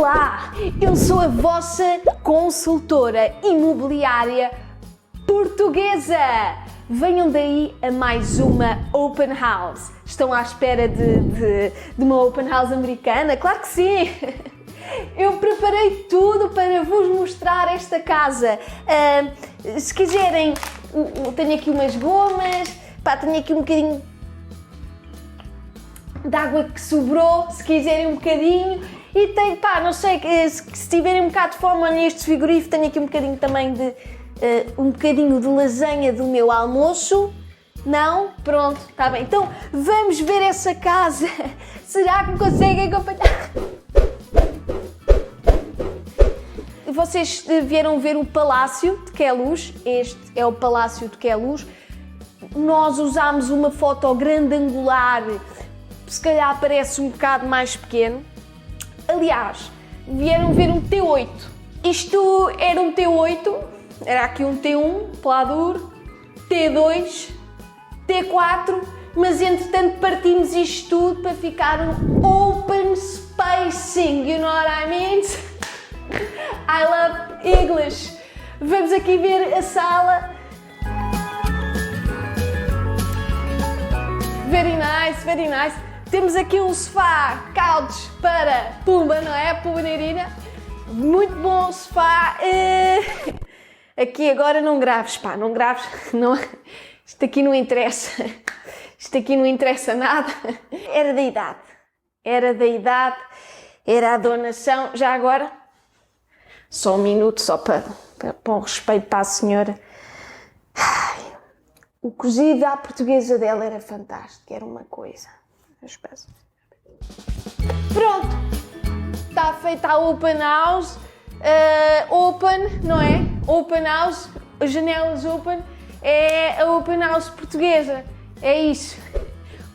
Olá, eu sou a vossa consultora imobiliária portuguesa. Venham daí a mais uma Open House. Estão à espera de uma Open House americana? Claro que sim! Eu preparei tudo para vos mostrar esta casa. Se quiserem, tenho aqui umas gomas, tenho aqui um bocadinho de água que sobrou, se quiserem um bocadinho. E tenho, não sei, se tiverem um bocado de fome, olhem este frigorífico, tenho aqui um bocadinho também de um bocadinho de lasanha do meu almoço. Não? Pronto, está bem. Então vamos ver essa casa. Será que me conseguem acompanhar? Vocês vieram ver o Palácio de Queluz. Este é o Palácio de Queluz. Nós usámos uma foto grande angular, se calhar parece um bocado mais pequeno. Aliás, vieram ver um T8. Isto era um T8, era aqui um T1, Pladur, T2, T4, mas entretanto partimos isto tudo para ficar um open spacing, you know what I mean? I love English. Vamos aqui ver a sala. Very nice, very nice. Temos aqui um sofá, couch para Pumba, não é? Pumba Nerina. Muito bom sofá. Aqui agora não graves, não graves. Não, isto aqui não interessa. Isto aqui não interessa nada. Era da idade. Era a donação. Já agora, só um minuto, só para um respeito para a senhora. O cozido à portuguesa dela era fantástico, era uma coisa. Pronto, está feita a Open House, Open, não é? Open House, as janelas Open, é a Open House portuguesa, é isso.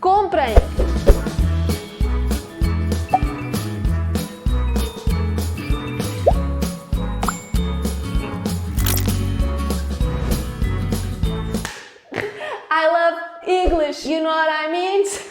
Comprem! I love English, you know what I mean?